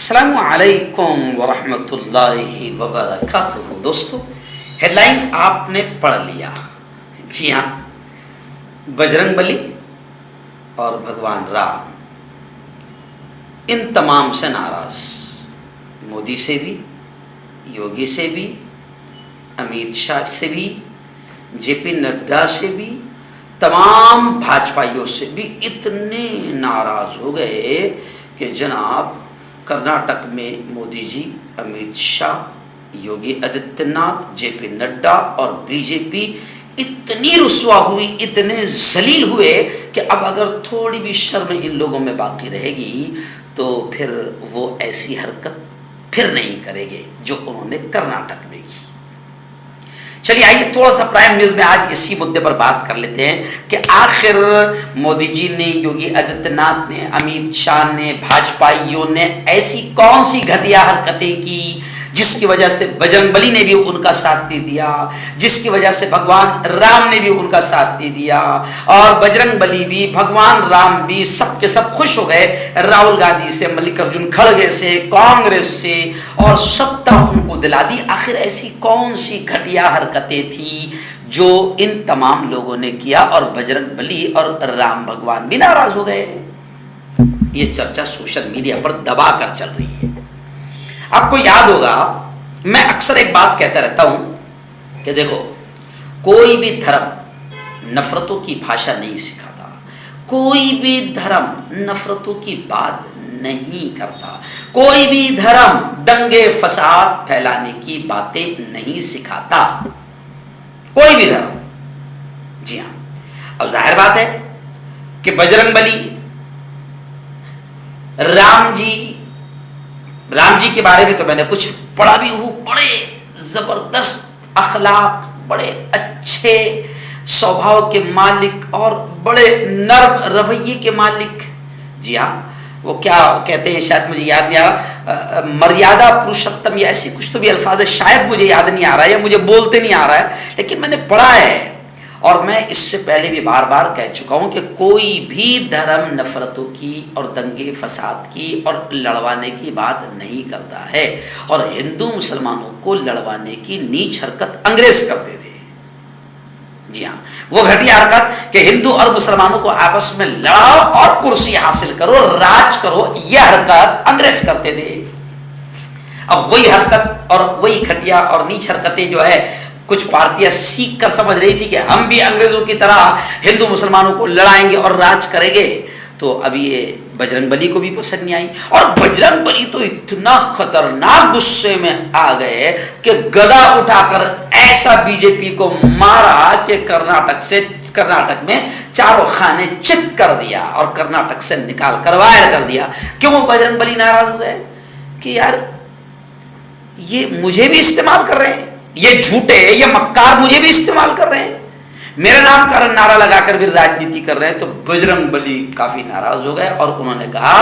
अस्सलामु अलैकुम वरहमतुल्लाहि वबरकातुहू। दोस्तों, हेडलाइन आपने पढ़ लिया। जी हाँ, बजरंगबली और भगवान राम इन तमाम से नाराज, मोदी से भी, योगी से भी, अमित शाह से भी, जेपी नड्डा से भी, तमाम भाजपाइयों से भी इतने नाराज हो गए कि जनाब कर्नाटक में मोदी जी, अमित शाह, योगी आदित्यनाथ, जेपी नड्डा और बीजेपी इतनी रुस्वा हुई, इतने जलील हुए कि अब अगर थोड़ी भी शर्म इन लोगों में बाकी रहेगी तो फिर वो ऐसी हरकत फिर नहीं करेंगे जो उन्होंने कर्नाटक में की। चलिए आइए थोड़ा सा प्राइम न्यूज में आज इसी मुद्दे पर बात कर लेते हैं कि आखिर मोदी जी ने, योगी आदित्यनाथ ने, अमित शाह ने, भाजपाइयों ने ऐसी कौन सी घटिया हरकतें की जिसकी वजह से बजरंगबली ने भी उनका साथ नहीं दिया, जिसकी वजह से भगवान राम ने भी उनका साथ नहीं दिया, और बजरंगबली भी, भगवान राम भी, सब के सब खुश हो गए राहुल गांधी से, मल्लिकार्जुन खड़गे से, कांग्रेस से, और सत्ता उनको दिला दी। आखिर ऐसी कौन सी घटिया हरकतें थी जो इन तमाम लोगों ने किया और बजरंगबली और राम भगवान भी नाराज हो गए? ये चर्चा सोशल मीडिया पर दबा कर चल रही है। आपको याद होगा, मैं अक्सर एक बात कहता रहता हूं कि देखो, कोई भी धर्म नफरतों की भाषा नहीं सिखाता, कोई भी धर्म नफरतों की बात नहीं करता, कोई भी धर्म दंगे फसाद फैलाने की बातें नहीं सिखाता, कोई भी धर्म। जी हां, अब जाहिर बात है कि बजरंगबली, राम जी के बारे में तो मैंने कुछ पढ़ा भी हूं। बड़े जबरदस्त अखलाक, बड़े अच्छे स्वभाव के मालिक और बड़े नर्म रवैये के मालिक। जी हाँ, वो क्या कहते हैं, शायद मुझे याद नहीं आ रहा, मर्यादा पुरुषोत्तम या ऐसी कुछ तो भी अल्फाज है, शायद मुझे याद नहीं आ रहा है या मुझे बोलते नहीं आ रहा है, लेकिन मैंने पढ़ा है। और मैं इससे पहले भी बार बार कह चुका हूं कि कोई भी धर्म नफरतों की और दंगे फसाद की और लड़वाने की बात नहीं करता है। और हिंदू मुसलमानों को लड़वाने की नीच हरकत अंग्रेज करते थे। जी हाँ, वो घटिया हरकत कि हिंदू और मुसलमानों को आपस में लड़ाओ और कुर्सी हासिल करो, राज करो, यह हरकत अंग्रेज करते थे। अब वही हरकत और वही घटिया और नीच हरकतें जो है कुछ पार्टियां सीख कर समझ रही थी कि हम भी अंग्रेजों की तरह हिंदू मुसलमानों को लड़ाएंगे और राज करेंगे, तो अभी ये बजरंगबली को भी पसंद नहीं आई। और बजरंगबली तो इतना खतरनाक गुस्से में आ गए कि गदा उठाकर ऐसा बीजेपी को मारा कि कर्नाटक में चारों खाने चित कर दिया और कर्नाटक से निकाल कर वायर कर दिया। क्यों बजरंगबली नाराज हो गए कि यार ये मुझे भी इस्तेमाल कर रहे हैं, ये झूठे, ये मक्कार मुझे भी इस्तेमाल कर रहे हैं, मेरे नाम का नारा लगाकर भी राजनीति कर रहे हैं। तो बजरंगबली काफी नाराज हो गए और उन्होंने कहा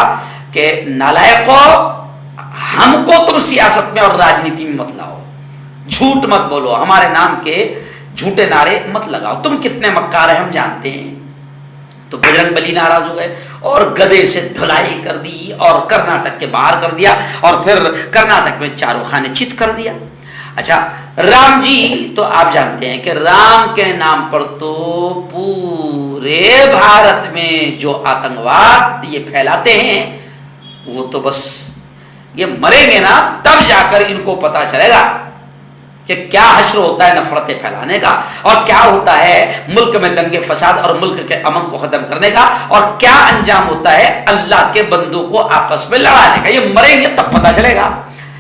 कि नालायकों, हमको तुम सियासत में और राजनीति में मत लाओ, झूठ मत बोलो, हमारे नाम के झूठे नारे मत लगाओ, तुम कितने मक्कार है हम जानते हैं। तो बजरंगबली नाराज हो गए और गदे से धुलाई कर दी और कर्नाटक के बाहर कर दिया और फिर कर्नाटक में चारों खाने चित कर दिया। अच्छा, राम जी तो आप जानते हैं कि राम के नाम पर तो पूरे भारत में जो आतंकवाद ये फैलाते हैं, वो तो बस ये मरेंगे ना तब जाकर इनको पता चलेगा कि क्या हश्र होता है नफरतें फैलाने का, और क्या होता है मुल्क में दंगे फसाद और मुल्क के अमन को खत्म करने का, और क्या अंजाम होता है अल्लाह के बंदों को आपस में लड़ाने का। ये मरेंगे तब पता चलेगा।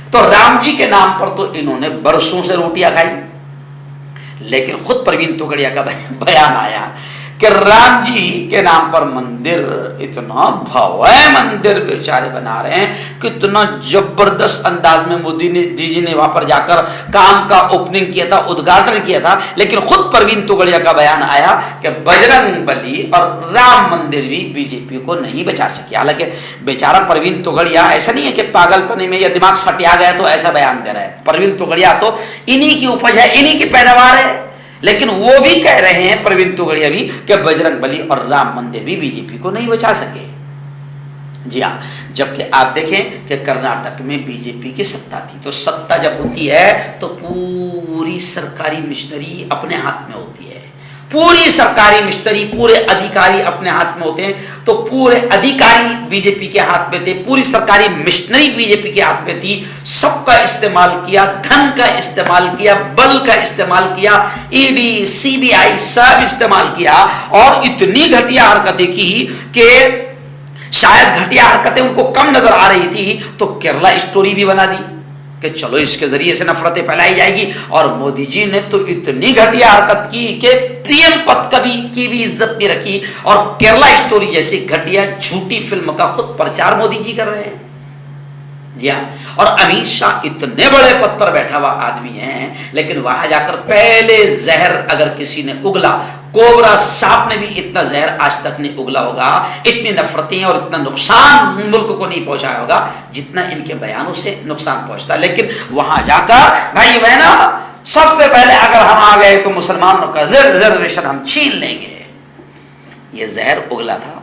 तो राम जी के नाम पर तो इन्होंने बरसों से रोटियां खाई, लेकिन खुद प्रवीण तोगड़िया का बयान आया कि राम जी के नाम पर मंदिर, इतना भव्य मंदिर बेचारे बना रहे हैं, कितना जबरदस्त अंदाज में मोदी जी ने वहां पर जाकर काम का ओपनिंग किया था, उद्घाटन किया था। लेकिन खुद प्रवीण तोगड़िया का बयान आया कि बजरंगबली और राम मंदिर भी बीजेपी को नहीं बचा सके। हालांकि बेचारा प्रवीण तोगड़िया ऐसा नहीं है कि पागलपने में या दिमाग सटिया गया तो ऐसा बयान दे रहा है। प्रवीण तोगड़िया तो इन्हीं की उपज है, इन्हीं की पैदावार है, लेकिन वो भी कह रहे हैं, प्रवीण तोगड़िया भी, कि बजरंगबली और राम मंदिर भी बीजेपी को नहीं बचा सके। जी हाँ, जबकि आप देखें कि कर्नाटक में बीजेपी की सत्ता थी, तो सत्ता जब होती है तो पूरी सरकारी मिशनरी अपने हाथ में होती है, पूरी सरकारी मिशनरी, पूरे अधिकारी अपने हाथ में होते हैं। तो पूरे अधिकारी बीजेपी के हाथ में थे, पूरी सरकारी मिशनरी बीजेपी के हाथ में थी। सबका इस्तेमाल किया, धन का इस्तेमाल किया, बल का इस्तेमाल किया, ईडी सीबीआई सब इस्तेमाल किया और इतनी घटिया हरकतें की कि शायद घटिया हरकतें उनको कम नजर आ रही थी तो केरला स्टोरी भी बना दी कि चलो इसके जरिए से नफरतें फैलाई जाएगी। और मोदी जी ने तो इतनी घटिया हरकत की कि पीएम पद की भी इज्जत नहीं रखी, और केरला स्टोरी जैसी घटिया झूठी फिल्म का खुद प्रचार मोदी जी कर रहे हैं। जी हाँ, और अमित शाह इतने बड़े पद पर बैठा हुआ आदमी है, लेकिन वहां जाकर पहले जहर अगर किसी ने उगला, कोबरा सांप ने भी इतना जहर आज तक नहीं उगला होगा, इतनी नफरतें और इतना नुकसान मुल्क को नहीं पहुंचाया होगा जितना इनके बयानों से नुकसान पहुंचता। लेकिन वहां जाकर भाई बहना, सबसे पहले अगर हम आ गए तो मुसलमानों का रिजर्वेशन हम छीन लेंगे, ये जहर उगला था।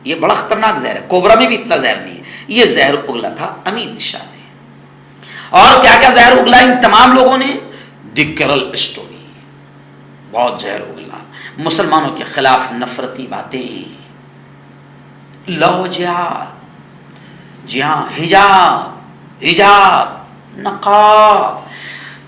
ये बड़ा खतरनाक जहर है, कोबरा में भी इतना जहर नहीं है, ये जहर उगला था अमित शाह ने। और क्या क्या जहर उगला इन तमाम लोगों ने? द केरल स्टोरी, बहुत जहर उगला, मुसलमानों के खिलाफ नफरती बातें, लव जिहाद, जी हाँ, हिजाब, नकाब,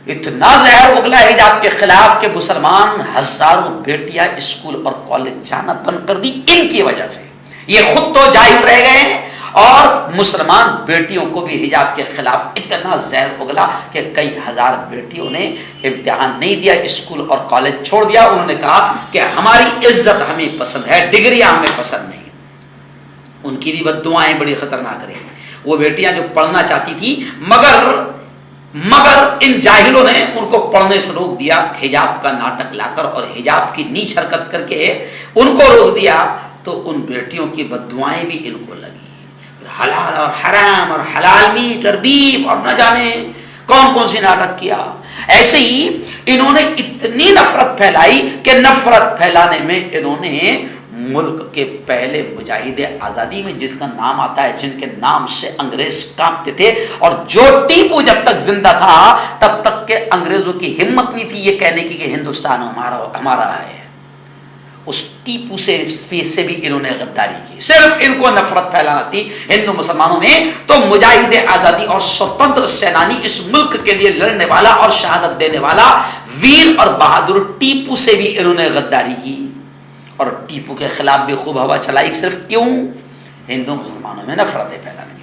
इतना जहर उगला हिजाब के खिलाफ कि मुसलमान हजारों बेटियां स्कूल और कॉलेज जाना बंद कर दी इनकी वजह से। ये खुद तो जाहिल रह गए हैं और मुसलमान बेटियों को भी हिजाब के खिलाफ इतना जहर उगला कि कई हजार बेटियों ने इम्तिहान नहीं दिया, स्कूल और कॉलेज छोड़ दिया। उन्होंने कहा कि हमारी इज्जत हमें पसंद है, डिग्रियां हमें पसंद नहीं। उनकी भी बद्दुआएं बड़ी खतरनाक रही। वो बेटियां जो पढ़ना चाहती थी, मगर इन जाहिलों ने उनको पढ़ने से रोक दिया, हिजाब का नाटक लाकर और हिजाब की नीच हरकत करके उनको रोक दिया। तो उन बेटियों की बद्दुआएं भी इनको लगी, हलाल और हराम और हलाल मीट और बीफ और न जाने कौन कौन सी नाटक किया। ऐसे ही इन्होंने इतनी नफरत फैलाई कि नफरत फैलाने में इन्होंने मुल्क के पहले मुजाहिदे आजादी में जिनका नाम आता है, जिनके नाम से अंग्रेज कांपते थे, और जो टीपू जब तक जिंदा था तब तक के अंग्रेजों की हिम्मत नहीं थी ये कहने की कि हिंदुस्तान हमारा है, उस टीपू से भी इन्होंने गद्दारी की। सिर्फ इनको नफरत फैलाना थी हिंदू मुसलमानों में। तो मुजाहिदे आजादी और स्वतंत्र सेनानी, इस मुल्क के लिए लड़ने वाला और शहादत देने वाला वीर और बहादुर टीपू से भी इन्होंने गद्दारी की और टीपू के खिलाफ भी खूब हवा चलाई। सिर्फ क्यों? हिंदू मुसलमानों में नफरतें फैलाने की।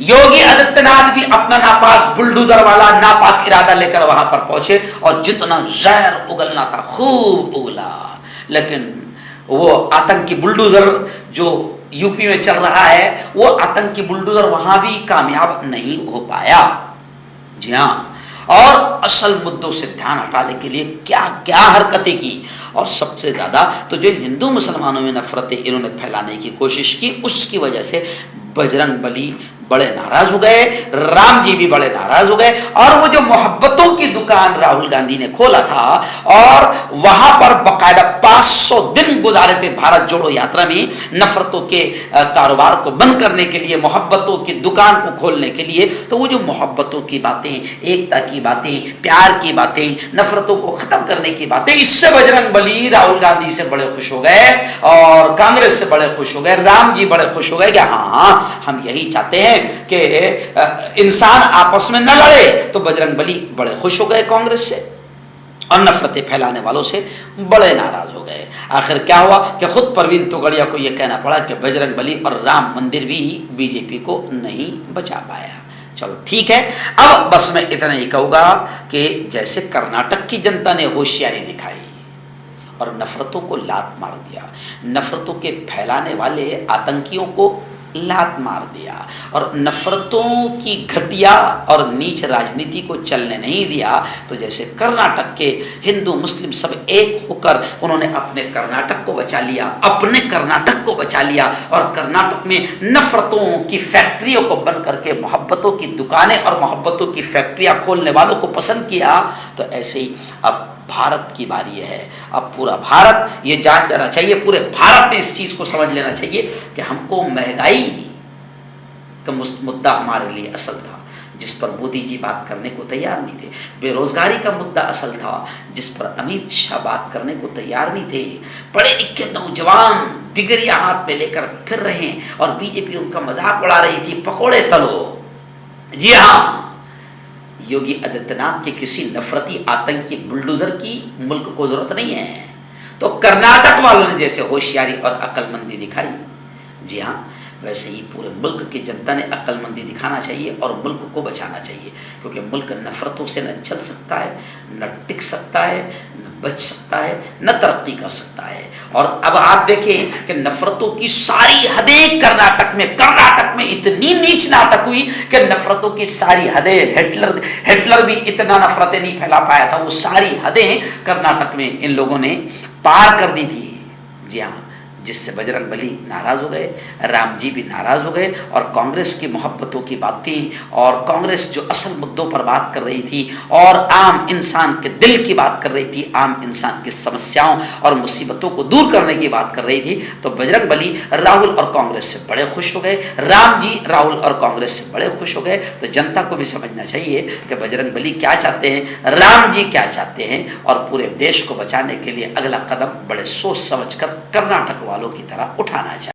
योगी आदित्यनाथ भी अपना नापाक बुलडोजर वाला नापाक इरादा लेकर वहां पर पहुंचे और जितना जहर उगलना था खूब उगला, लेकिन वो आतंकी बुलडोजर जो यूपी में चल रहा है, वो आतंकी बुलडोजर वहां भी कामयाब नहीं हो पाया। जी हाँ, और असल मुद्दों से ध्यान हटाने के लिए क्या क्या हरकतें की, और सबसे ज्यादा तो जो हिंदू मुसलमानों में नफरतें इन्होंने फैलाने की कोशिश की, उसकी वजह से बजरंग बली बड़े नाराज हो गए, राम जी भी बड़े नाराज हो गए। और वो जो मोहब्बतों की दुकान राहुल गांधी ने खोला था और वहां पर बकायदा 500 दिन गुजारे थे भारत जोड़ो यात्रा में, नफरतों के कारोबार को बंद करने के लिए, मोहब्बतों की दुकान को खोलने के लिए। तो वो जो मोहब्बतों की बातें, एकता की बातें, प्यार की बातें, नफरतों को खत्म करने की बातें, इससे बजरंग बली राहुल गांधी से बड़े खुश हो गए और कांग्रेस से बड़े खुश हो गए, राम जी बड़े खुश हो गए कि हाँ, हम यही चाहते हैं कि इंसान आपस में न लड़े। तो बजरंग बली बड़े खुश हो गए कांग्रेस से और नफरतें फैलाने वालों से बड़े नाराज हो गए। आखिर क्या हुआ कि खुद परवीन तोगड़िया को यह कहना पड़ा कि बजरंग बली और राम मंदिर भी बीजेपी को नहीं बचा पाया। चलो ठीक है, अब बस मैं इतना ही कहूंगा कि जैसे कर्नाटक की जनता ने होशियारी दिखाई और नफरतों को लात मार दिया, नफरतों के फैलाने वाले आतंकियों को लात मार दिया और नफरतों की घटिया और नीच राजनीति को चलने नहीं दिया, तो जैसे कर्नाटक के हिंदू मुस्लिम सब एक होकर उन्होंने अपने कर्नाटक को बचा लिया, अपने कर्नाटक को बचा लिया और कर्नाटक में नफरतों की फैक्ट्रियों को बंद करके मोहब्बत मोहब्बतों की दुकानें और मोहब्बतों की फैक्ट्रियां खोलने वालों को पसंद किया, तो ऐसे ही अब भारत की बारी है। अब पूरा भारत ये जान जाना चाहिए, पूरे भारत ने इस चीज को समझ लेना चाहिए कि हमको महंगाई का मुद्दा हमारे लिए असल था, जिस पर मोदी जी बात करने को तैयार नहीं थे। बेरोजगारी का मुद्दा असल था, जिस पर अमित शाह बात करने को तैयार नहीं थे। पढ़े लिखे नौजवान डिग्रियां हाथ में लेकर फिर रहे हैं और बीजेपी उनका मजाक उड़ा रही थी, पकोड़े तलो। जी हाँ, योगी आदित्यनाथ के किसी नफरती आतंकी बुलडोजर की मुल्क को जरूरत नहीं है। तो कर्नाटक वालों ने जैसे होशियारी और अक्लमंदी दिखाई, जी हाँ, वैसे ही पूरे मुल्क की जनता ने अक्लमंदी दिखाना चाहिए और मुल्क को बचाना चाहिए, क्योंकि मुल्क नफरतों से न चल सकता है, न टिक सकता है, न बच सकता है, न तरक्की कर सकता है। और अब आप देखें कि नफरतों की सारी हदें कर्नाटक में इतनी नीच नाटक हुई कि नफरतों की सारी हदें, हिटलर भी इतना नफरतें नहीं फैला पाया था, वो सारी हदें कर्नाटक में इन लोगों ने पार कर दी थी। जी हाँ, जिससे बजरंग बली नाराज हो गए, राम जी भी नाराज हो गए और कांग्रेस की मोहब्बतों की बातें और कांग्रेस जो असल मुद्दों पर बात कर रही थी और आम इंसान के दिल की बात कर रही थी, आम इंसान की समस्याओं और मुसीबतों को दूर करने की बात कर रही थी, तो बजरंग बली राहुल और कांग्रेस से बड़े खुश हो गए, राम जी राहुल और कांग्रेस से बड़े खुश हो गए। तो जनता को भी समझना चाहिए कि बजरंग बली क्या चाहते हैं, राम जी क्या चाहते हैं, और पूरे देश को बचाने के लिए अगला कदम बड़े सोच समझ कर कर्नाटक वालों की तरह उठाना चाहिए।